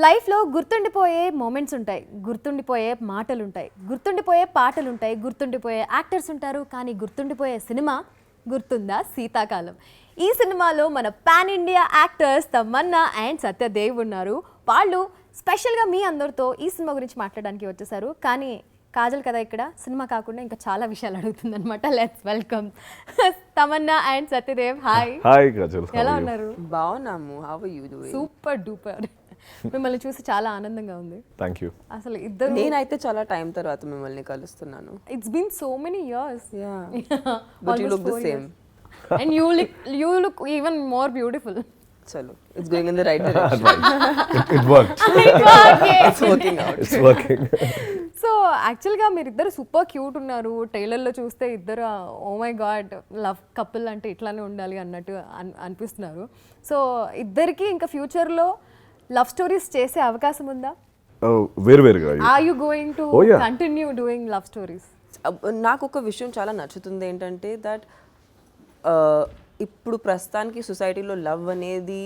లైఫ్లో గుర్తుండిపోయే మూమెంట్స్ ఉంటాయి, గుర్తుండిపోయే మాటలు ఉంటాయి, గుర్తుండిపోయే పాటలు ఉంటాయి, గుర్తుండిపోయే యాక్టర్స్ ఉంటారు. కానీ గుర్తుండిపోయే సినిమా గుర్తుందా శీతాకాలం. ఈ సినిమాలో మన pan India actors Tamannaah and Satyadev ఉన్నారు. వాళ్ళు స్పెషల్గా మీ అందరితో ఈ సినిమా గురించి మాట్లాడడానికి వచ్చేసారు. కానీ కాజల్ కదా ఇక్కడ సినిమా కాకుండా ఇంకా చాలా విషయాలు అడుగుతుంది అనమాట. Let's welcome Tamannaah and Satyadev. Hi. Hi Kajal, ఎలా ఉన్నారు? బాగున్నాము. How are you doing? Super duper. మిమ్మల్ని చూసి చాలా ఆనందంగా ఉంది. Thank you. అసలు ఇద్దరు, నేనైతే చాలా టైం తర్వాత మిమ్మల్ని కలుస్తున్నాను. It's been so many years. But you look the same and you look even more beautiful. చలో, it's going in the right direction. It worked. It's working out. It's working. So యాక్చువల్గా మీరు ఇద్దరు super cute ఉన్నారు. ట్రైలర్లో చూస్తే ఇద్దరు oh my God love couple అంటే ఇట్లానే ఉండాలి అన్నట్టు అనిపిస్తున్నారు. సో ఇద్దరికి ఇంకా ఫ్యూచర్లో లవ్ స్టోరీస్ చేసే అవకాశం ఉందా? వేరువేరుగా. Are you going to Oh, yeah. Continue doing love stories? నాకు ఒక విషయం చాలా నచ్చుతుంది ఏంటంటే దట్ ఇప్పుడు ప్రస్తుతానికి సొసైటీలో లవ్ అనేది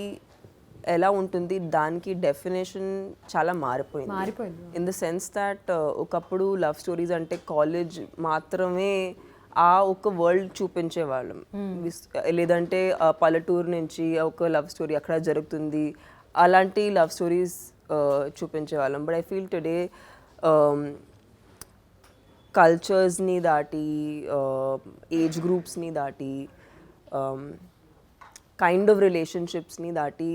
ఎలా ఉంటుంది, దానికి డెఫినేషన్ చాలా మారిపోయింది. ఇన్ ద సెన్స్ దట్ ఒకప్పుడు లవ్ స్టోరీస్ అంటే కాలేజ్ మాత్రమే ఆ ఒక వరల్డ్ చూపించేవాళ్ళం. లేదంటే పల్లెటూరు నుంచి ఒక లవ్ స్టోరీ అక్కడ జరుగుతుంది, అలాంటి లవ్ స్టోరీస్ చూపించేవాళ్ళం. బట్ ఐ ఫీల్ టుడే కల్చర్స్ని దాటి, ఏజ్ గ్రూప్స్ని దాటి, కైండ్ ఆఫ్ రిలేషన్షిప్స్ని దాటి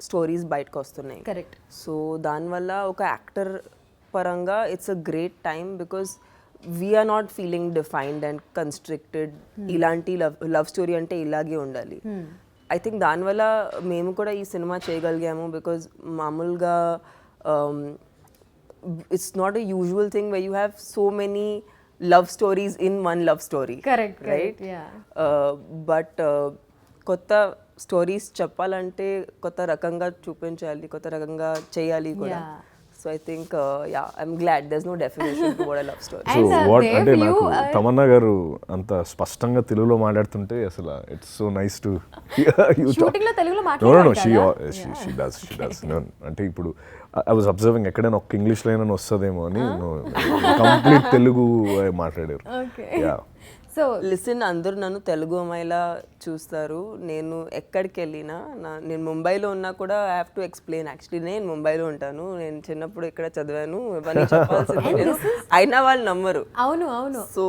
స్టోరీస్ బయటకు వస్తున్నాయి. కరెక్ట్. సో దానివల్ల ఒక యాక్టర్ పరంగా it's a great time because we're not feeling defined and constricted. ఇలాంటి లవ్ స్టోరీ అంటే ఇలాగే ఉండాలి. ఐ థింక్ దానివల్ల మేము కూడా ఈ సినిమా చేయగలిగాము బికాజ్ మామూలుగా it's not a usual thing where you have so many love stories in one love story. Correct, right? yeah. But కొత్త స్టోరీస్ చెప్పాలంటే కొత్త రకంగా చూపించాలి, కొత్త రకంగా చేయాలి కూడా. So I think I'm glad there is no definition to what I love story. So what అంటే నాకు తమన్నా గారు అంత స్పష్టంగా తెలుగులో మాట్లాడుతుంటే అసలు it's so nice to shooting లో తెలుగులో నో మాట్లాడారు. షీ డస్ అంటే ఇప్పుడు ఐ వాజ్ అబ్జర్వింగ్ ఎక్కడైనా ఒక్క ఇంగ్లీష్ లైన్ అని వస్తుందేమో అని కంప్లీట్ తెలుగు మాట్లాడారు. యా. సో లిసన్, అందరూ నన్ను తెలుగు అమ్మాయిలా చూస్తారు. నేను ఎక్కడికి వెళ్ళినా, నేను ముంబైలో ఉన్నా కూడా I have to explain. Actually నేను ముంబైలో ఉంటాను, నేను చిన్నప్పుడు ఇక్కడ చదివాను, ఇవన్నీ చెప్పాల్సింది నేను. అయినా వాళ్ళు నమ్మరు. అవును అవును. సో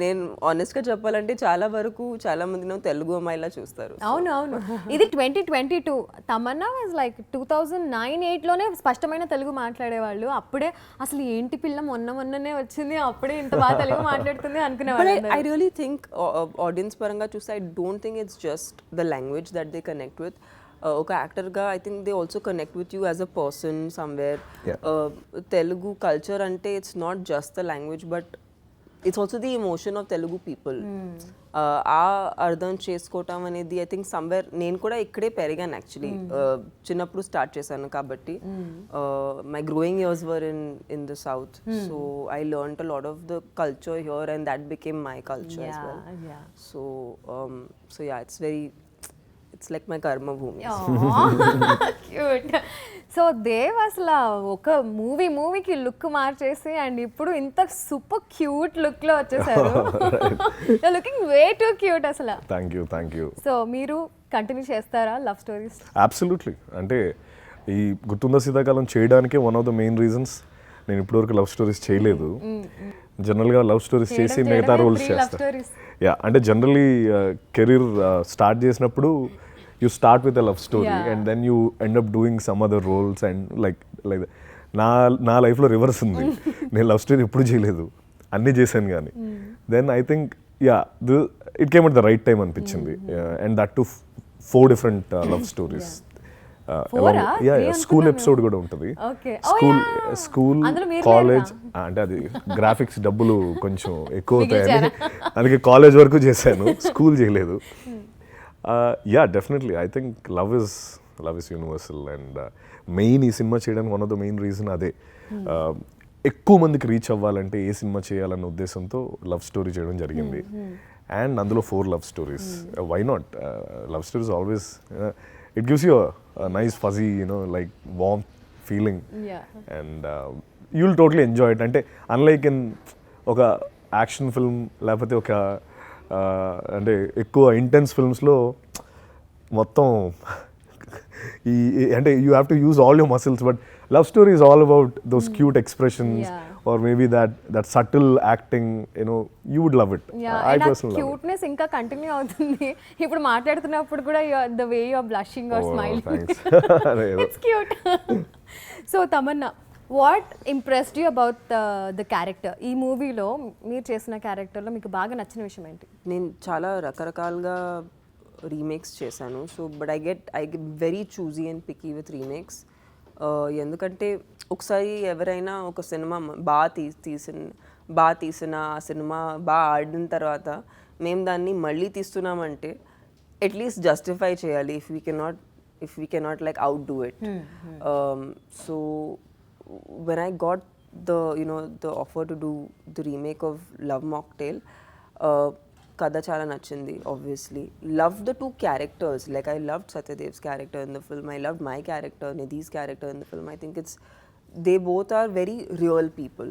నేను ఆనెస్ట్గా చెప్పాలంటే చాలా వరకు చాలా మంది నన్ను తెలుగు అమ్మాయిలా చూస్తారు. అవును అవును. ఇది 2022. తమన్నా వాజ్ లైక్ 2009-8లోనే స్పష్టమైన తెలుగు మాట్లాడేవాళ్ళు. అప్పుడే అసలు ఏంటి పిల్ల మొన్ననే వచ్చింది, అప్పుడే ఇంత బాగా తెలుగు మాట్లాడుతుంది అనుకునేవాళ్ళు. I really think audience paranga chuste, I don't think it's just the language that they connect with. Oka actor ga I think they also connect with you as a person somewhere. Telugu culture ante it's not just the language but it's also the emotion of Telugu people. ఆ అర్థం చేసుకోవటం అనేది I think somewhere నేను కూడా ఇక్కడే పెరిగాను actually. చిన్నప్పుడు start చేశాను కాబట్టి my growing years were in the south. So I learned a lot of the culture here and that became my culture as well. So yeah, it's like my కర్మ భూమి. Cute. So Dev అసలు ఒక మూవీకి look మార్చేసి and ఇప్పుడు ఇంత super cute look లో వచ్చేసారు. లుకింగ్ వే టూ క్యూట్ అసలు. Thank you. సో మీరు కంటిన్యూ చేస్తారా లవ్ స్టోరీస్? అబ్సల్యూట్లీ. అంటే ఈ గుర్తుందా శీతాకాలం చేయడానికే one of the main reasons. నేను ఇప్పటివరకు లవ్ స్టోరీస్ చేయలేదు. జనరల్గా లవ్ స్టోరీస్ చేసి మిగతా రోల్స్ చేస్తాను. యా, అంటే జనరల్లీ కెరీర్ స్టార్ట్ చేసినప్పుడు you start with a love story and then you end up doing some other roles and like నా లైఫ్లో రివర్స్ ఉంది. నేను లవ్ స్టోరీ ఎప్పుడు చేయలేదు, అన్నీ చేశాను. కానీ then I think it came at the right time అనిపించింది. And that too 4 different love stories. School episode కూడా ఉంటుంది. స్కూల్ కాలేజ్ అంటే అది గ్రాఫిక్స్ డబ్బులు కొంచెం ఎక్కువ అవుతాయని అందుకే కాలేజ్ వరకు చేశాను, స్కూల్ చేయలేదు. Definitely I think love is universal and main ఈ సినిమా చేయడానికి one of the main reason అదే. ఎక్కువ మందికి రీచ్ అవ్వాలంటే ఏ సినిమా చేయాలన్న ఉద్దేశంతో లవ్ స్టోరీ చేయడం జరిగింది. అండ్ అందులో 4 love stories. Why not? Love stories always it gives you a nice fuzzy, like warm feeling. Yeah. And you'll totally enjoy it. అంటే unlike in ఒక యాక్షన్ ఫిల్మ్ లేకపోతే ఒక అంటే ఎక్కువ ఇంటెన్స్ ఫిల్మ్స్లో మొత్తం అంటే you have to use all your muscles, but love story is all about those cute expressions or maybe that subtle acting, you would love it. I personally love it. Cuteness ఇంకా continue అవుతుంది ఇప్పుడు మాట్లాడుతున్నప్పుడు కూడా the way you are blushing or smiling, it's cute. So Tamannaah, what impressed you about the character? ఈ మూవీలో మీరు చేసిన క్యారెక్టర్లో మీకు బాగా నచ్చిన విషయం ఏంటి? నేను చాలా రకరకాలుగా రీమేక్స్ చేశాను. So but I get very choosy and picky with remakes. ఎందుకంటే ఒకసారి ఎవరైనా ఒక సినిమా బాగా తీసిన ఆ సినిమా బాగా ఆడిన తర్వాత మేము దాన్ని మళ్ళీ తీస్తున్నామంటే అట్లీస్ట్ జస్టిఫై చేయాలి. If we cannot like out do it. So when I got the offer to do the remake of Love Mocktail, kada chala nachindi, obviously. Loved the two characters. Like I loved Satyadev's character in the film. I loved my character, Nidhi's character in the film. I think they both are very real people.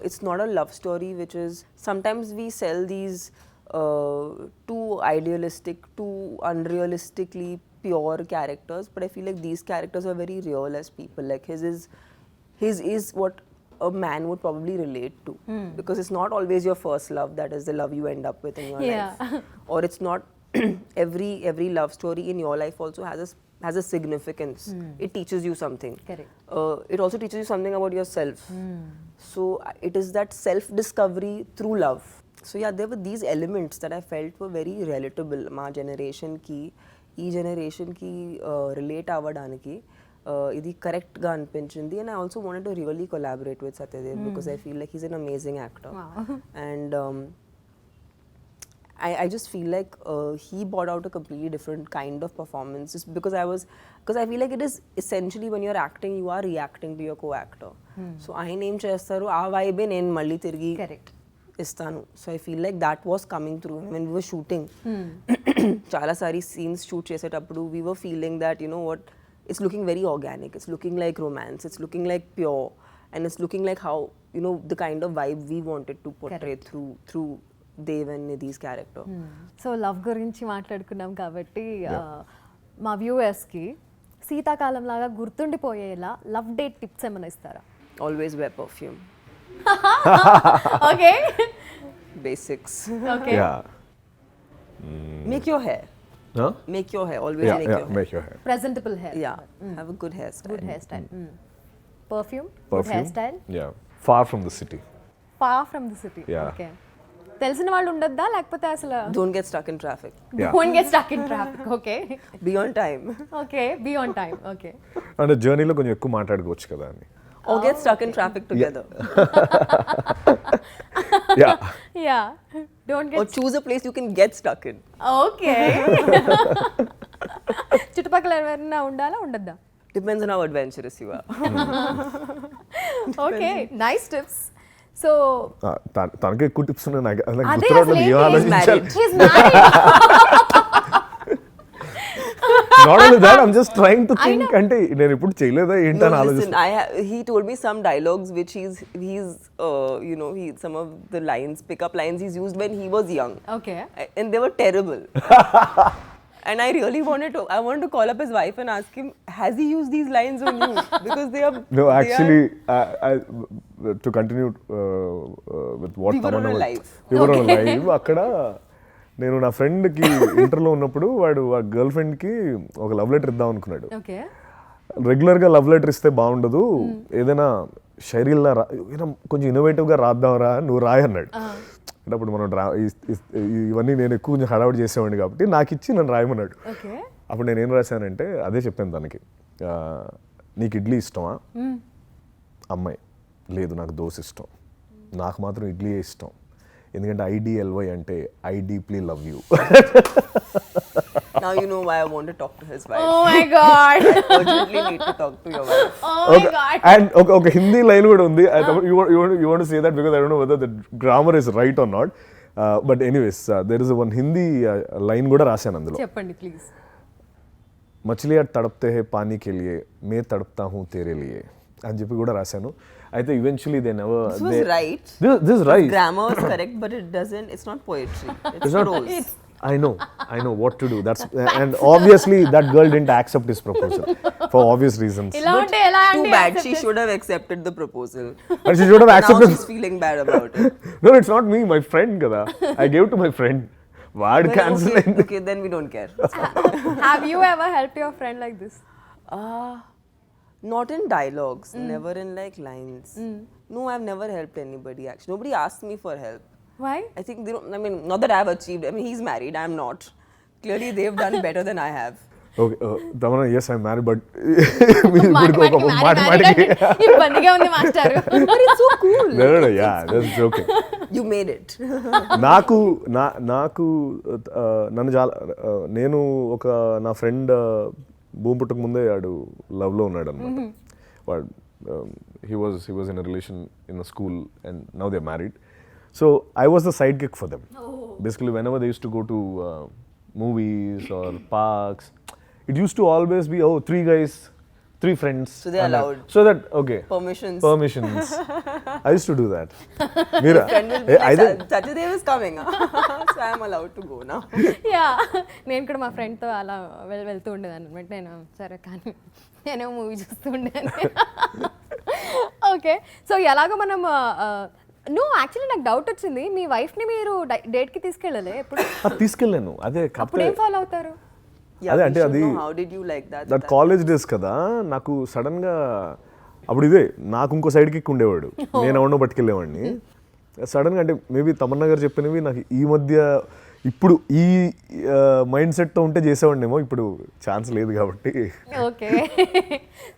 It's not a love story, which is, sometimes we sell these too idealistic, too unrealistically pure characters, but I feel like these characters are very real as people. Like his is what a man would probably relate to, because it's not always your first love that is the love you end up with in your life, or it's not every love story in your life also has a significance. It teaches you something. Correct. It also teaches you something about yourself. So it is that self discovery through love. So yeah, there were these elements that I felt were very relatable. Ma generation ki relate avvadaniki ఇది కరెక్ట్గా అనిపించింది. And I also wanted to really collaborate with Satyadev because I feel like he's an amazing actor. And I just feel like he brought out a completely different kind of performance, just because I feel like it is essentially when you're acting, you are reacting to your co-actor. So ఆయన ఏం చేస్తారు ఆ వైబే నేను మళ్ళీ తిరిగి ఇస్తాను. So I feel like that was coming through when we were shooting. చాలా సారి scenes shoot చేసేటప్పుడు we were feeling that what, it's looking very organic, it's looking like romance, it's looking like pure, and it's looking like how the kind of vibe we wanted to portray through Dev and Nidhi's character. So love గురించి మాట్లాడుకున్నాం కాబట్టి మా వ్యూవర్స్కి శీతాకాలం లాగా గుర్తుండిపోయేలా love date tips ఏమైనా ఇస్తారా? Always wear perfume. Okay. Basics. Okay. Yeah. Make your hair. Huh? Make your hair. Always make your hair. Make your hair. Presentable hair. Yeah. Have a good hairstyle. Good hairstyle. Perfume. Good hairstyle. Yeah. Far from the city. Far from the city. Yeah. Okay. తెలిసిన వాళ్ళు ఉండొద్దా లేకపోతే అసలు? Don't get stuck in traffic. Don't get stuck in traffic. Okay. Be on time. Okay. Be on time. Okay. అంటే జర్నీలో కొంచెం ఎక్కువ మాట్లాడుకోవచ్చు కదా అని. Or get stuck in traffic together. Yeah. Yeah. Don't get. Or choose a place you can get stuck in. Okay. చుట్టుపక్కల ఎవరైనా ఉండాలా ఉండద్దా? Depends on how adventurous you are. Okay. Nice tips. So తనకే ఎక్కువ టిప్స్ ఉన్నాయి. నాకు అదే గుర్తురావట్లేదు ఏం ఆలోచించాలి. He's married. Not only that, I'm just trying to think. అంటే నేను ఇప్పుడు చేయలేదా ఏంటని ఆలోచిస్తాను. He told me some dialogues which he's some of the pickup lines he's used when he was young. Okay. And they were terrible. And I really wanted to call up his wife and ask him, has he used these lines on you? Because they are... No, actually, to continue with what Tamannaah was... We were on live. అక్కడ నేను నా ఫ్రెండ్కి ఇంటర్లో ఉన్నప్పుడు వాడు ఆ girl ఫ్రెండ్కి ఒక లవ్ లెటర్ ఇద్దాం అనుకున్నాడు. రెగ్యులర్గా లవ్ లెటర్ ఇస్తే బాగుండదు, ఏదైనా శైలిలా కొంచెం ఇన్నోవేటివ్గా రాద్దాంరా, నువ్వు రాయి అన్నాడు. అంటే అప్పుడు మనం ఇవన్నీ నేను ఎక్కువ కొంచెం హడావుడి చేసేవాడిని కాబట్టి నాకు ఇచ్చి నన్ను రాయమన్నాడు. అప్పుడు నేను ఏం రాశానంటే అదే చెప్పాను తనకి, నీకు ఇడ్లీ ఇష్టమా? అమ్మాయి, లేదు నాకు దోశ ఇష్టం. నాకు మాత్రం ఇడ్లీయే ఇష్టం, ఎందుకంటే IDLY అంటే I deeply love you. Now you know why I want to talk to his wife. Oh my God. I urgently need to talk to your wife. Oh my God. And okay, Hindi line kuda undi. You want to say that because I don't know whether the grammar is right or not. But anyways, there is one Hindi line kuda rasanu andulo. Cheppandi please. మచిలియా తడప్తే హే పానీ కే లియే మే తడప్తా హూ తేరే లియే అని చెప్పి కూడా రాశాను. అయితే eventually they never This was right. this is right. Grammar is correct, but it doesn't. It's not poetry. It's not- prose. I know what to do. That's and obviously that girl didn't accept his proposal for obvious reasons. ఇలా ఉంటే ఎలా Too అండి bad. She should have accepted the proposal. But she should have Now accepted. she's feeling bad about it. No, it's not me, my friend kada. I gave to my friend. Word Then cancel. okay, then we don't care. Have you ever helped your friend like this? Not in dialogues, never in like lines. No, I've never helped anybody actually. Nobody asked me for help. Why? I think they don't, I mean, not that I've achieved. I mean, he's married, I'm not. Clearly, they've done better than I have. Okay, Tamannaah, yes, I'm married, but ఇబ్బందిగా ఉంది master. But it's so cool. No, yeah, that's joking. You made it. నాకు నన్ను చాలా నేను ఒక నా friend భూమి పుట్టక ముందే వాడు లవ్లో ఉన్నాడు అనమాట. వాడు he was in a relation in a school and now they're married. So I was the sidekick for them. Basically, whenever they used to go to movies or parks, it used to always be, 3 guys, 3 friends. So they're and allowed. So that, okay. Permissions. I used to do that. Mira, Friend will be like, Satyadev is coming. So I'm allowed to go now. Yeah నేను కూడా మా ఫ్రెండ్తో అలా వెళ్తూ ఉండేదాన్ని అనమాట. నేను సరే కానీ నేను మూవీ చూస్తూ ఉండేదాన్ని. ఓకే, సో ఎలాగో మనం యాక్చువల్లీ నాకు డౌట్ వచ్చింది, మీ వైఫ్ని మీరు డేట్కి తీసుకెళ్ళలే ఎప్పుడు? తీసుకెళ్ళాను. అదే అప్పుడు ఏం ఫాలో అవుతారు? Yeah, అదే we అంటే should అది know how did you like that? That college days కదా, నాకు సడన్గా అప్పుడు ఇదే నాకు ఇంకో సైడ్ కిక్ ఉండేవాడు, నేను ఎవరినో పట్టుకెళ్ళేవాడిని. సడన్గా అంటే మేబీ తమన్నా గారు చెప్పినవి నాకు ఈ మధ్య ఇప్పుడు ఈ మైండ్ సెట్తో ఉంటే చేసేవాడినేమో, ఇప్పుడు ఛాన్స్ లేదు కాబట్టి. ఓకే,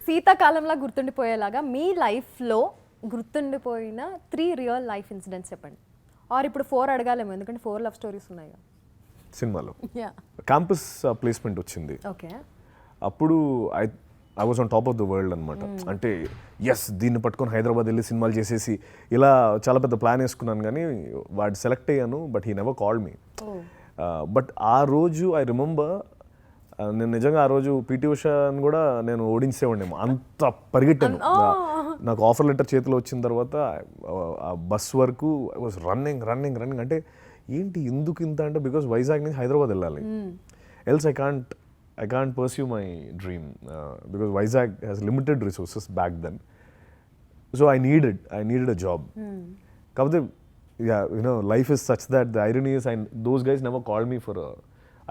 శీతాకాలంలో గుర్తుండిపోయేలాగా మీ లైఫ్లో గుర్తుండిపోయిన 3 రియల్ లైఫ్ ఇన్సిడెంట్స్ చెప్పండి. ఆర్ ఇప్పుడు 4 అడగాలేమో, ఎందుకంటే 4 లవ్ స్టోరీస్ ఉన్నాయి. సినిమాలో యా, క్యాంపస్ ప్లేస్మెంట్ వచ్చింది. ఓకే, అప్పుడు I was on top of the world అనమాట. అంటే ఎస్, దీన్ని పట్టుకొని హైదరాబాద్ వెళ్ళి సినిమాలు చేసేసి ఇలా చాలా పెద్ద ప్లాన్ వేసుకున్నాను, కానీ వాడు సెలెక్ట్ అయ్యాను. But he never called me. But ఆ రోజు ఐ రిమెంబర్, నేను నిజంగా ఆ రోజు పీటీ ఉషాని కూడా నేను ఓడించేవాడినేమో, అంత పరిగెట్టాను. నాకు ఆఫర్ లెటర్ చేతిలో వచ్చిన తర్వాత ఆ బస్ వరకు ఐ వాజ్ రన్నింగ్. అంటే ఏంటి ఎందుకు ఇంత అంటే, బికాస్ వైజాగ్ నుంచి హైదరాబాద్ వెళ్ళాలి, else I can't pursue my dream because Vizag has limited resources back then. So I needed a job. Kabade, yeah, life is such that the irony is those guys never called me for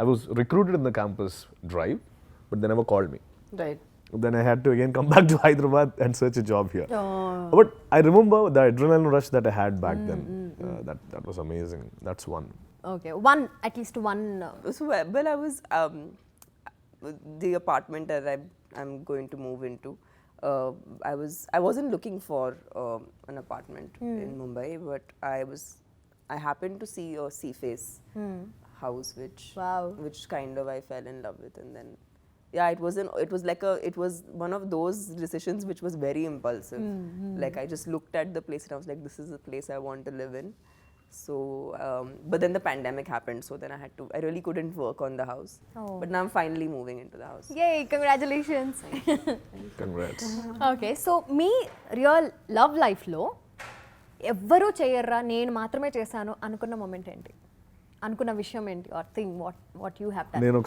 I was recruited in the campus drive, but they never called me. Right. Then I had to again come back to Hyderabad and search a job here. But I remember the adrenaline rush that I had back then. That was amazing. That's one. Okay, at least one. So, well, I was the apartment that I'm going to move into. I wasn't looking for an apartment in Mumbai, but I happened to see a Seaface house, which kind of I fell in love with, and then yeah, it was one of those decisions which was very impulsive. Like I just looked at the place and I was like, this is the place I want to live in. So, but then the pandemic happened, so then I really couldn't work on the house. But now I'm finally moving into the house. Yay, congratulations. Congrats. Okay, so మీ real love లైఫ్లో ఎవ్వరూ చేయర్రా నేను మాత్రమే చేశాను అనుకున్న moment ఏంటి, అనుకున్న విషయం ఏంటి, or thing what you have done? నన్ను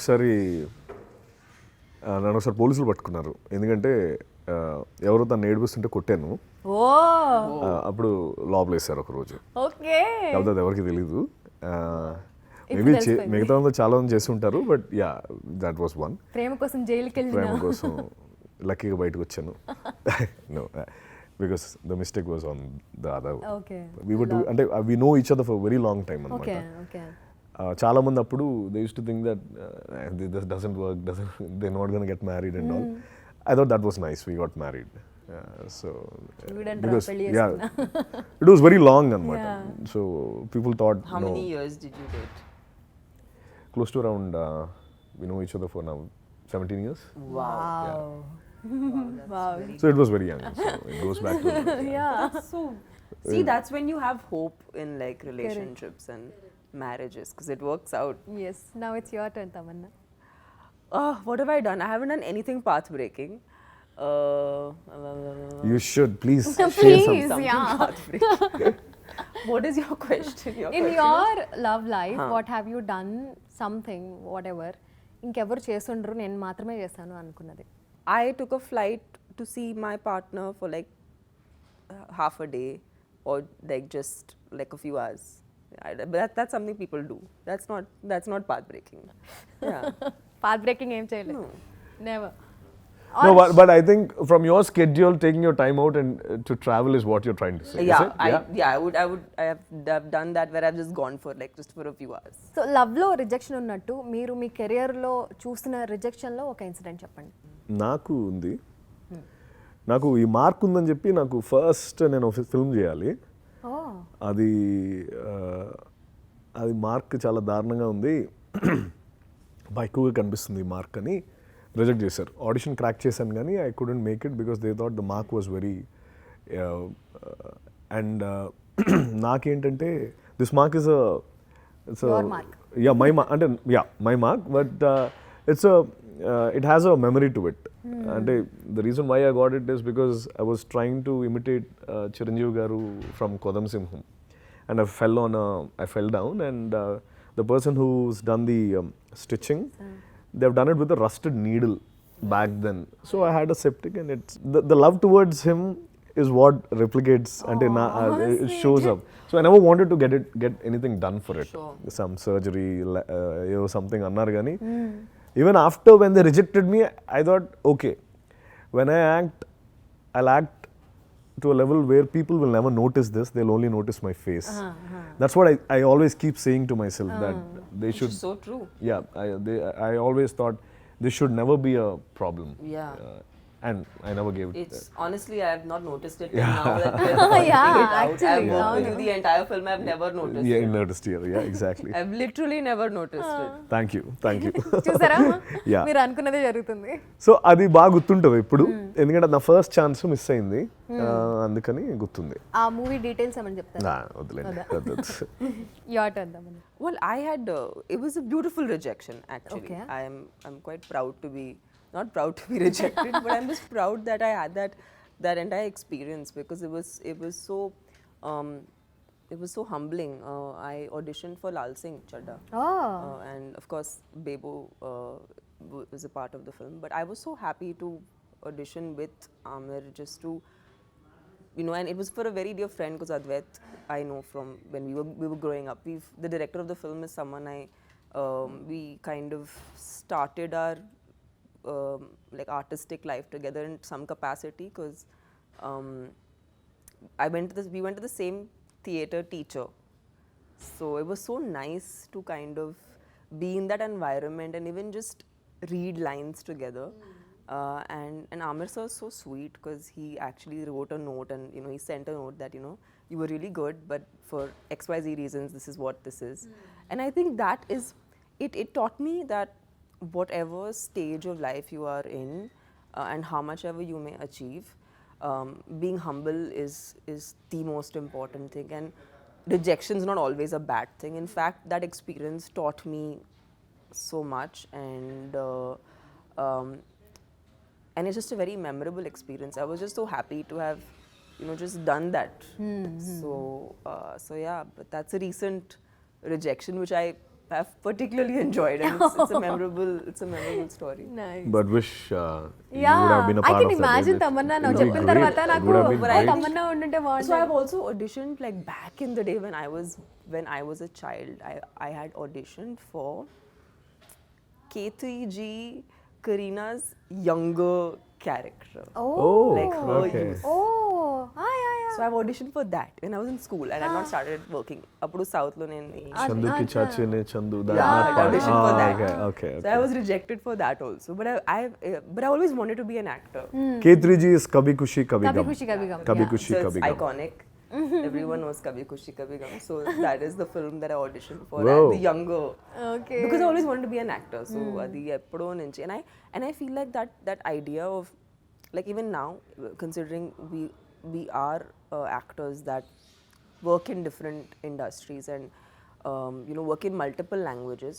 ఒకసారి పోలీసులు పట్టుకున్నారు, ఎందుకంటే ఎవరో తను ఏడిపిస్తుంటే కొట్టాను. అప్పుడు లోపల వేశారు ఒక రోజు. ఓకే, కాకపోతే అది ఎవరికి తెలీదు. మేబీ మిగతా చాలా మంది చేసి ఉంటారు, but yeah, that was one. ప్రేమ కోసం జైలుకి వెళ్ళి, ప్రేమ కోసం లక్కీగా బయటకు వచ్చాను. No, because the mistake was on the other. అంటే we know each other for very long time అనమాట. చాలా మంది అప్పుడు they use to think that this doesn't work, they not gonna get married and all. I thought that was nice. We got married. So because yeah, it was very long anamata. So people thought, how many years did you date? Close to around we know each other for now 17 years. Wow. Wow. So it was very young. So it goes back to That's so see, that's when you have hope in like relationships and marriages, because it works out. Yes, now it's your turn, Tamannaah. What have I done? I haven't done anything path breaking. You should please share Please, some. yeah. Path breaking. What is your question? In your love life, what have you done something, whatever, ఇంకెవరు చేసుండ్రు నేను మాత్రమే చేశాను అనుకున్నది? I took a flight to see my partner for like half a day or like just like a few hours. But that's something people do. That's not path breaking. Yeah. Path breaking ఏం చేయలేదు. Never. No, but I think from your schedule, taking your time out and to travel is what you're trying to say. Yeah, is it? I've done that where I've just gone for like just for a few hours. So లవ్లో rejection ఉన్నట్టు మీరు మీ కెరియర్లో చూసిన రిజెక్షన్లో ఒక incident చెప్పండి. నాకు ఉంది. నాకు ఈ మార్క్ ఉందని చెప్పి నాకు ఫస్ట్ నేను ఫిల్మ్ చేయాలి. అది అది మార్క్ చాలా దారుణంగా ఉంది, ఎక్కువగా కనిపిస్తుంది ఈ మార్క్ అని రిజెక్ట్ చేశారు. ఆడిషన్ క్రాక్ చేశాను కానీ I couldn't make it because they thought the mark was very and నాకేంటంటే this mark is my mark అంటే my mark but it has a memory to it. అంటే the reason why I got it is because I was trying to imitate Chiranjeevi garu from కొదం సింహం and I fell down and the person who's done the stitching, they've done it with a rusted needle back then. So I had a septic and it's the love towards him is what replicates and it shows up. So I never wanted to get anything done for it. Sure. Some surgery, something annar gani. Even after when they rejected me, I thought, okay, when I act, I'll act to a level where people will never notice this, they'll only notice my face. That's what I always keep saying to myself, that they should. Which is so true. Yeah, I always thought this should never be a problem. Yeah. And I never gave it. It's honestly, I have not noticed it till now that we're pointing Yeah, it out. actually, I've worked with you the entire film. I've never noticed Yeah, it. you noticed here. Yeah, exactly. I've literally never noticed it. Thank you. చూసారా? Yeah. మీరు అనుకున్నదే జరుగుతుంది. So అది బాగా గుర్తుంటుంది ఇప్పుడు, ఎందుకంటే నా ఫస్ట్ ఛాన్స్ మిస్ అయింది, అందుకని గుర్తుంది. ఆ మూవీ డీటెయిల్స్ ఏమని చెప్తారా? వదిలేండి. Your turn Thaman. Well, I had it was a beautiful rejection actually. Okay. I'm quite proud to be not proud to be rejected, but I'm just proud that I had that entire experience because it was so humbling. I auditioned for Lal Singh Chadda, and of course Bebo was a part of the film. But I was so happy to audition with Amir just to, you know, and it was for a very dear friend because Advait I know from when we were growing up. The director of the film is someone we kind of started our like artistic life together in some capacity because we went to the same theatre teacher, so it was so nice to kind of be in that environment and even just read lines together. And Amir sir is so sweet because he actually wrote a note and, you know, he sent a note that, you know, you were really good but for XYZ reasons this is what this is. And I think that is it taught me that whatever stage of life you are in and how much ever you may achieve, being humble is the most important thing, and rejection is not always a bad thing. In fact, that experience taught me so much, and it's just a very memorable experience. I was just so happy to have, you know, just done that. So yeah, but that's a recent rejection which I have particularly enjoyed, and it's a memorable story. Nice. But wish you would have been a I part can of that. imagine Tamannaah now చెప్పిన తర్వాత నాకు Tamannaah ఉండుంటే So బాగుంటుంది. I've also auditioned like back in the day when I was a child. I had auditioned for K3G, Karina's younger character. Oh. Like her okay. youth. Yeah. So I've auditioned for that when I was in school and I've not started working. Appudu South lo nenu Chanduki Chachine Chandu. I auditioned for that. Okay. So I was rejected for that also. But I always wanted to be an actor. K3G is Kabhi Khushi Kabhi Kabhi Gum. Khushi Kabhi Gum. Kabhi Yeah. Khushi So it's Kabhi Gum. iconic. Everyone knows Kabhi Khushi Kabhi Gum. So that is the film that I auditioned for. Wow. And the younger. Okay. Because I always wanted to be an actor. So adi eppudo nunchi. And I feel like that idea of, like, even now, considering we are actors that work in different industries and you know, work in multiple languages.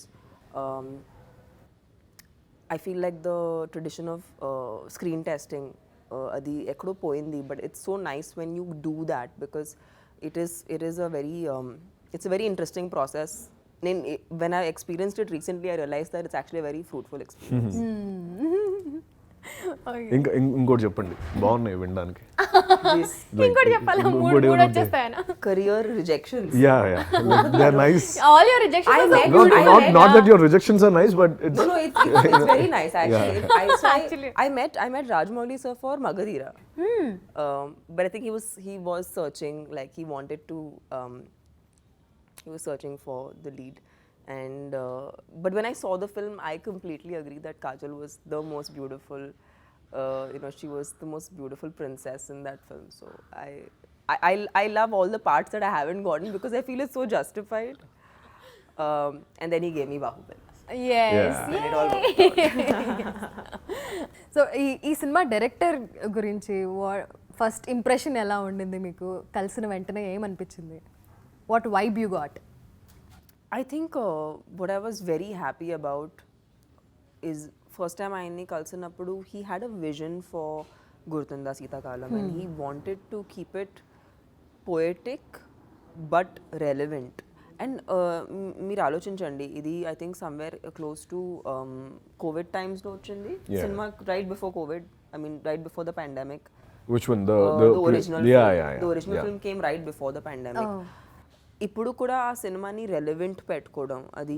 I feel like the tradition of screen testing adi ekkodo poyindi, but it's so nice when you do that because it is a very it's a very interesting process. When I experienced it recently, I realized that it's actually a very fruitful experience. ఇంకా ఇంకోటి చెప్పండి, బాగున్నాయి వినడానికి. This ఇంకోటి చెప్పాలా? మూడు వచ్చేస్తాయన. career rejections. Yeah, they are nice. All your rejections I are met- so beautiful. Not that your rejections are nice, but it's No, it's very nice actually. Actually. I met Rajmouli sir for Magadira. But I think he was searching, like he wanted to he was searching for the lead. And but when I saw the film, I completely agree that Kajal was the most beautiful. She was the most beautiful princess in that film. So I love all the parts that I haven't gotten because I feel it's so justified. And then he gave me Bahubali. Yes. Yeah. And it all worked out. So ఈ cinema director గురించి first impression ఎలా ఉండింది మీకు? కలిసిన వెంటనే ఏమనిపించింది? What vibe you got? I think what I was very happy about is first time ఆయన్ని కలిసినప్పుడు he had a vision for Gurthunda Seethakalam and he wanted to keep it poetic but relevant. And మీరు ఆలోచించండి, ఇది I think somewhere close to COVID times లో వచ్చింది cinema, right before COVID, I mean right before the pandemic. which one? The original yeah, film. yeah. The original Yeah. film came right before the pandemic. ఇప్పుడు కూడా ఆ సినిమాని relevant పెట్టుకోవడం, అది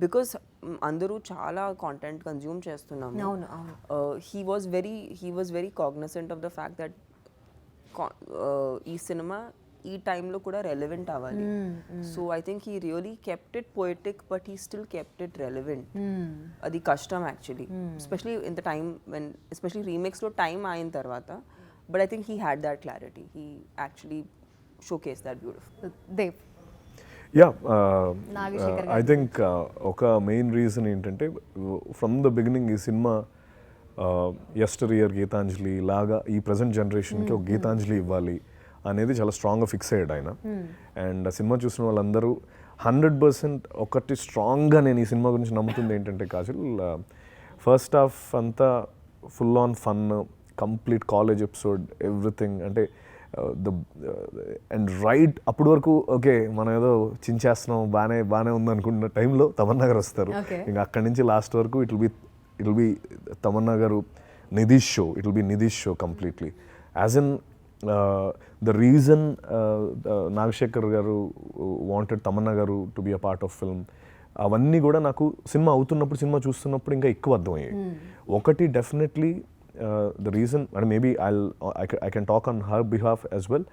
because అందరూ చాలా కాంటెంట్ కన్జ్యూమ్ చేస్తున్నాము. అవును, అవును. He was very cognizant of the fact that ఈ సినిమా ఈ టైంలో కూడా రెలెవెంట్ అవ్వాలి. So I think he really kept it poetic but he still kept it relevant. అది కష్టం actually, especially in the time when especially రీమేక్స్లో time అయిన తర్వాత. But I think he had that clarity. He actually showcase that beautiful. Dev. Yeah, Nagashekar I think ఒక main reason ఏంటంటే from the beginning ఈ cinema యస్టర్ year Gitanjali లాగా ఈ present జనరేషన్కి ఒక గీతాంజలి ఇవ్వాలి అనేది చాలా స్ట్రాంగ్గా ఫిక్స్ అయ్యాడు ఆయన. అండ్ ఆ సినిమా చూసిన వాళ్ళందరూ 100% ఒకటి స్ట్రాంగ్గా నేను ఈ సినిమా గురించి నమ్ముతుంది ఏంటంటే కాజల్, ఫస్ట్ హాఫ్ అంతా full on fun, complete college episode, everything. అంటే అండ్ రైట్ అప్పటి వరకు ఓకే మనం ఏదో చించేస్తున్నాం, బాగానే ఉంది అనుకుంటున్న టైంలో తమన్నా గారు వస్తారు. ఇంకా అక్కడి నుంచి లాస్ట్ వరకు it will be Tamannaah garu Nidhish show. It will be Nidhish show completely. As in the reason Nagashekar garu wanted Tamannaah garu to be a part of film, అవన్నీ కూడా నాకు సినిమా అవుతున్నప్పుడు, సినిమా చూస్తున్నప్పుడు ఇంకా ఎక్కువ అర్థమయ్యాయి. ఒకటి definitely the reason, and maybe I can talk on her behalf as well,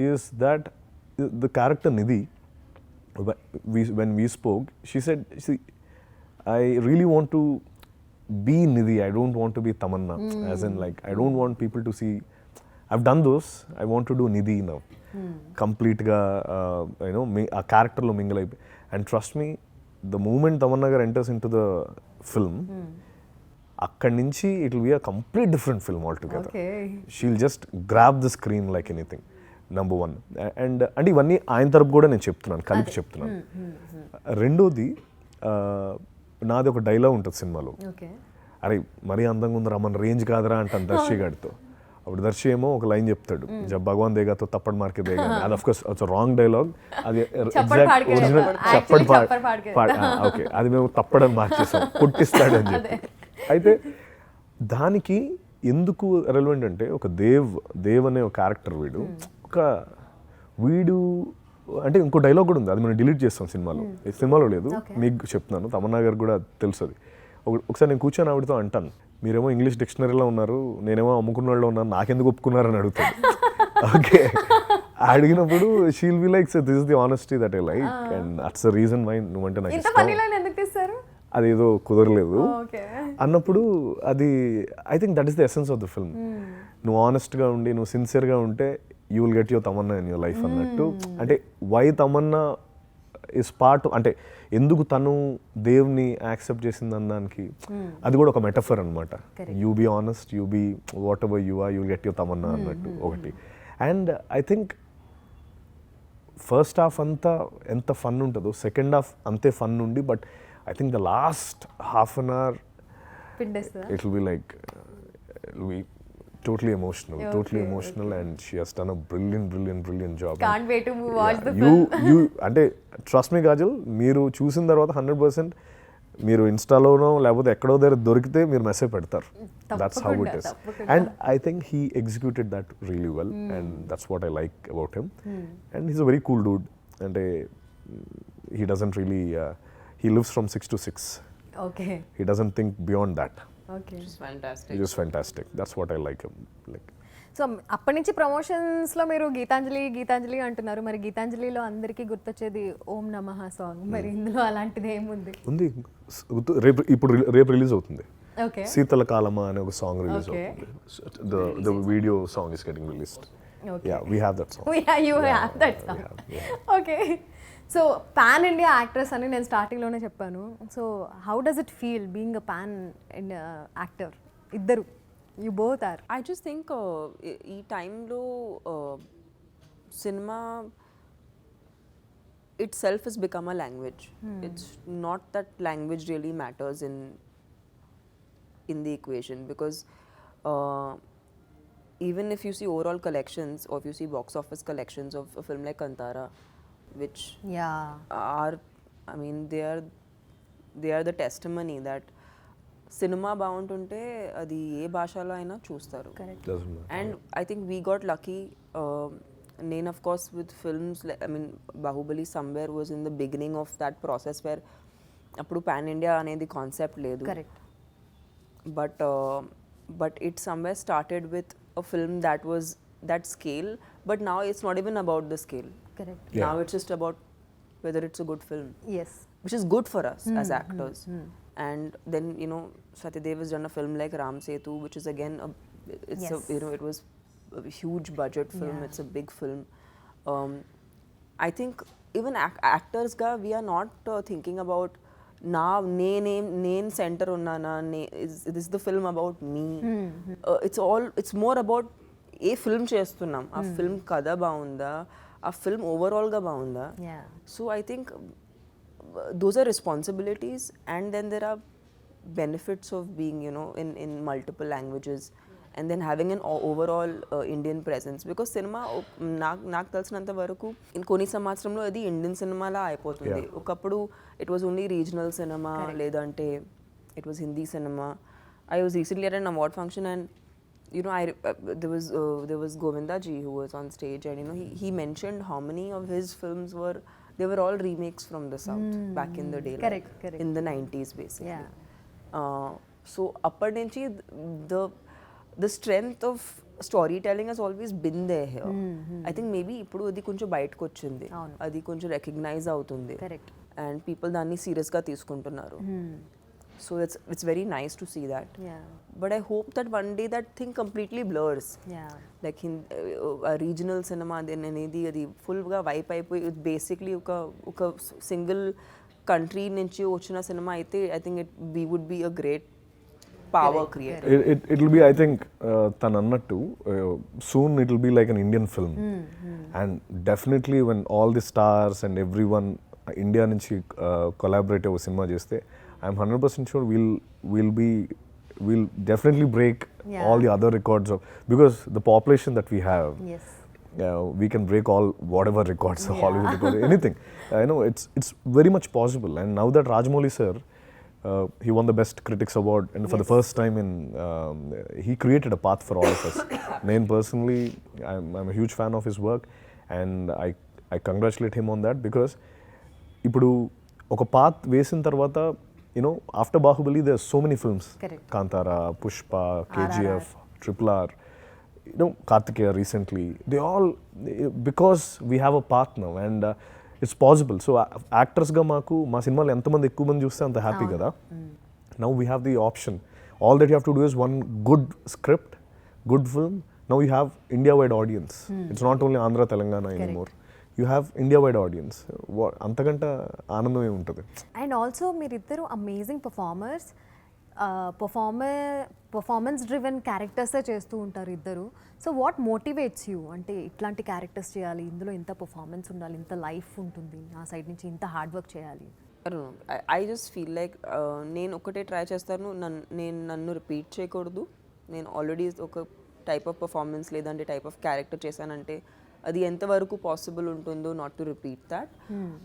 is that the character Nidhi, when we spoke, she said, see, I really want to be Nidhi, I don't want to be Tamannaah. As in, like, I don't want people to see, I've done those, I want to do Nidhi now. Complete ga, a character lo mingle అయిపోయి. And trust me, the moment Tamannaah gar enters into the film, అక్కడి నుంచి it will be a complete different film all together. She'll just grab the screen like anything, number one. And అంటే ఇవన్నీ ఆయన తరపు కూడా నేను చెప్తున్నాను, కలిపి చెప్తున్నాను. రెండోది, నాది ఒక డైలాగ్ ఉంటుంది సినిమాలో, అరే మరీ అందంగా ఉందిరా, మన రేంజ్ కాదురా అంటాను దర్శి గారితో. అప్పుడు దర్శి ఏమో ఒక లైన్ చెప్తాడు, జబ్ భగవాన్ దేగాతో తప్పడ్ మార్కే దేగా. అది of course it's wrong dialogue, అది ఎగ్జాక్ట్ ఒరిజినల్ చప్పడ్ ఓకే, అది మేము తప్పడని మార్చేసాం, పుట్టిస్తాడని చెప్పి. అయితే దానికి ఎందుకు రెలవెంట్ అంటే, ఒక దేవ్ అనే ఒక క్యారెక్టర్ వీడు అంటే ఇంకో డైలాగ్ కూడా ఉంది, అది మనం డిలీట్ చేస్తాం సినిమాలో లేదు, మీకు చెప్తున్నాను, తమన్నా గారు కూడా తెలుసు. అది ఒకసారి నేను కూర్చొని ఆవిడతో అంటాను, మీరేమో ఇంగ్లీష్ డిక్షనరీలో ఉన్నారు, నేనేమో అమ్ముకున్న వాళ్ళు ఉన్నాను, నాకెందుకు ఒప్పుకున్నారని అడుగుతాను. ఓకే, అడిగినప్పుడు she'll be like, this is the honesty that I like and that's the reason why నువ్వంటే నాకు ఇష్టం, అదేదో కుదరలేదు అన్నప్పుడు, అది I think that is the essence of the film. నువ్వు ఆనెస్ట్గా ఉండి, నువ్వు సిన్సియర్గా ఉంటే you will get your Tamannaah in your life అన్నట్టు. అంటే వై తమన్నా ఇస్ పార్ట్, అంటే ఎందుకు తను దేవుని యాక్సెప్ట్ చేసింది అన్నానికి అది కూడా ఒక మెటఫర్ అనమాట. You be honest, you be whatever you are, you will get your Tamannaah అన్నట్టు ఒకటి. And I think first half అంతా ఎంత ఫన్ ఉంటుందో సెకండ్ హాఫ్ అంతే ఫన్ ఉండి, but I think the last half an hour పిండేస్తుందా? it'll be like it'll be totally emotional and she has done a brilliant job. Can't wait to watch the you film. you అంటే trust me Kajal, మీరు చూసిన తర్వాత 100% మీరు ఇన్స్టాలోనో లేకపోతే ఎక్కడో దగ్గర దొరికితే మీరు మెసేజ్ పెడతారు. That's how it is. And I think he executed that really well and that's what I like about him. And he's a very cool Dude. అంటే he doesn't really he lives from 6 to 6. Okay. He doesn't think beyond that. Okay. It's fantastic. He's just fantastic. That's what I like him. Like so అప్పటి నుంచి ప్రమోషన్స్లో మీరు గీతాంజలి అంటున్నారు. మరి గీతాంజలిలో అందరికీ గుర్తొచ్చేది ఓం నమః song. మరి ఇందులో అలాంటిది ఏముంది? ఉంది. రేపు రిలీజ్ అవుతుంది. ఓకే. శీతల కాలమా అనే ఒక సాంగ్ రిలీజ్ Okay. అవుతుంది. The video song is getting released. Okay. Yeah, we have that song. You have that song. Okay. So pan India actress అని నేను స్టార్టింగ్లోనే చెప్పాను. So how does it feel being a pan India actor? ఇద్దరు, you both are. I just think ఈ టైంలో cinema itself has become a language. It's not that language really matters in the equation, because even if you see overall collections or if you see box office collections of a film like Kantara, which yeah. are, I mean, they are the testimony that cinema బాగుంటుంటే అది ఏ భాషలో అయినా చూస్తారు. Correct. Doesn't matter. And I think we got lucky. Nain, of course, with films, I mean, Bahubali somewhere was in the beginning of that process where appudu pan India anedi concept ledu. Correct. But it somewhere started with a film that was that scale, but now it's not even about the scale. Correct. Yeah. Now it's just about whether it's a good film, yes. which is good for us as actors. And then, you know, Satyadev has done a film like Ram Setu, which is again it's Yes. you know, it was a huge budget film. Yeah. It's a big film. I think even actors ga, we are not thinking about name center unnana, is this the film about me? It's more about a film చేస్తున్నాం, ఆ film కథ బాగుందా, ఆ film ఓవరాల్గా బాగుందా. Yeah. So I think those are responsibilities, and then there are benefits of being, you know, in multiple languages, and then having an overall Indian presence, because cinema నాకు తెలిసినంత వరకు కొన్ని సంవత్సరంలో అది ఇండియన్ సినిమాలా అయిపోతుంది. ఒకప్పుడు it was only regional cinema, లేదంటే it was Hindi cinema. I was recently at an award function, and you know, there was Govinda ji who was on stage, and you know, he mentioned how many of his films they were all remakes from the south back in the day, Correct, like correct. in the 90s basically. Yeah. So appar nunchi the strength of storytelling has always been there here. I think maybe ippudu adi konచెం బయటకు వచ్చింది, అవును. అది కొంచెం recognise అవుతుంది, correct. and people దాన్ని serious గా తీసుకుంటున్నారు. So it's very nice to see that. Yeah. But I hope that one day that thing completely blurs. Yeah. Like in a regional cinema then అనేది అది ఫుల్గా వైప్ అయిపోయి basically ఒక single country నుంచి వచ్చిన సినిమా అయితే I think we would be a great power creator. It'll be, I think, తను అన్నట్టు soon it'll be like an Indian film. And definitely when all the stars and everyone India నుంచి collaborate ఒక cinema చేస్తే I'm 100% sure we'll definitely break all the other records of, because the population that we have, yes. we can break all whatever records, Hollywood record, anything. I know it's very much possible. And now that Rajamouli sir, he won the Best Critics Award, and for the first time he created a path for all of us. Nain personally, I'm a huge fan of his work, and I congratulate him on that, because ఇప్పుడు ఒక path వేసిన తర్వాత, you know, after Bahubali there's so many films. Correct. Kantara, Pushpa, KGF, RRR, you know, Kartikeya recently, they all, because we have a path now, and it's possible. So actors ga maaku ma సినిమాలో ఎంతమంది ఎక్కువ మంది చూస్తే అంత happy కదా. Now we have the option. All that you have to do is one good script, good film. Now you have India-wide audience. It's not only Andhra, Telangana anymore. You have India-wide audience. అంతకంటే ఆనందం ఏముంటుంది. And also మీరిద్దరు amazing performers. Performance driven క్యారెక్టర్సే చేస్తూ ఉంటారు ఇద్దరు. So what motivates you? అంటే ఇట్లాంటి characters చేయాలి, ఇందులో ఇంత పర్ఫార్మెన్స్ ఉండాలి, ఇంత లైఫ్ ఉంటుంది, ఆ సైడ్ నుంచి ఇంత హార్డ్ వర్క్ చేయాలి. I don't know. I just feel like నేను ఒకటే ట్రై చేస్తాను, నన్ను రిపీట్ చేయకూడదు. నేను ఆల్రెడీ ఒక టైప్ ఆఫ్ పర్ఫార్మెన్స్ లేదంటే టైప్ ఆఫ్ క్యారెక్టర్ చేశానంటే అది ఎంతవరకు పాసిబుల్ ఉంటుందో not to repeat that.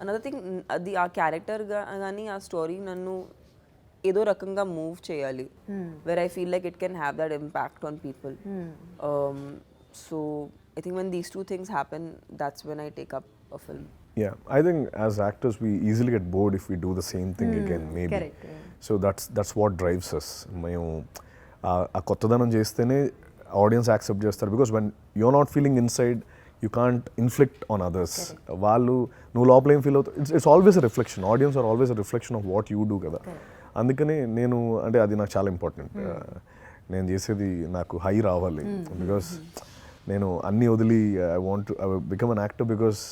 Another thing, అది ఆ క్యారెక్టర్ కానీ ఆ స్టోరీ నన్ను ఏదో రకంగా మూవ్ చేయాలి, where I feel like it can have that impact on people. So I think when these two things happen, that's when I take up a film. Yeah, I think as actors we easily get bored if we do the same thing again, maybe. Correct, yeah. So that's what drives us. మేము ఆ కొత్తదనం చేస్తేనే audience accept చేస్తారు, because when you're not feeling inside you can't inflict on others. వాళ్ళు నువ్వు లోపల ఏం feel అవుతావు, it's always a reflection. Audience are always a reflection of what you do కదా. అందుకని నేను అంటే అది నాకు చాలా ఇంపార్టెంట్. నేను చేసేది నాకు హై రావాలి, బికాస్ నేను అన్నీ వదిలి I want become an actor, because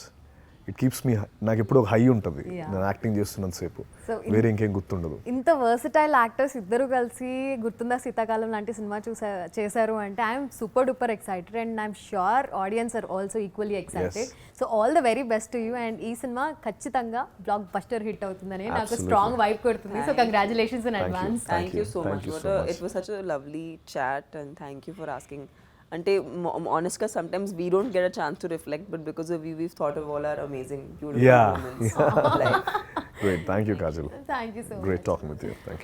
it keeps me, నాకు ఎప్పుడు ఒక హై ఉంటుంది నేను యాక్టింగ్ చేస్తున్నంత సేపు, వేరే ఇంకేం గుర్తుండదు. ఇంత వర్సటైల్ యాక్టర్స్ ఇద్దరు కలిసి గుర్తుందా శీతాకాలం లాంటి సినిమా చేశారు అంటే I'm super duper excited and I'm sure audience are also equally excited. So all the very best to you and ఈ సినిమా ఖచ్చితంగా బ్లాక్ బస్టర్ హిట్ అవుతుందని నాకు స్ట్రాంగ్ వైబ్ కొడుతుంది. So congratulations in advance. Thank you so much. It was such a lovely chat and thank you for asking. Ante honestly, sometimes we don't get a chance to reflect, but because of you, we've thought of all our amazing, beautiful moments of life. Great, thank you, Kajal. Thank you so much. Great talking with you. Thank you.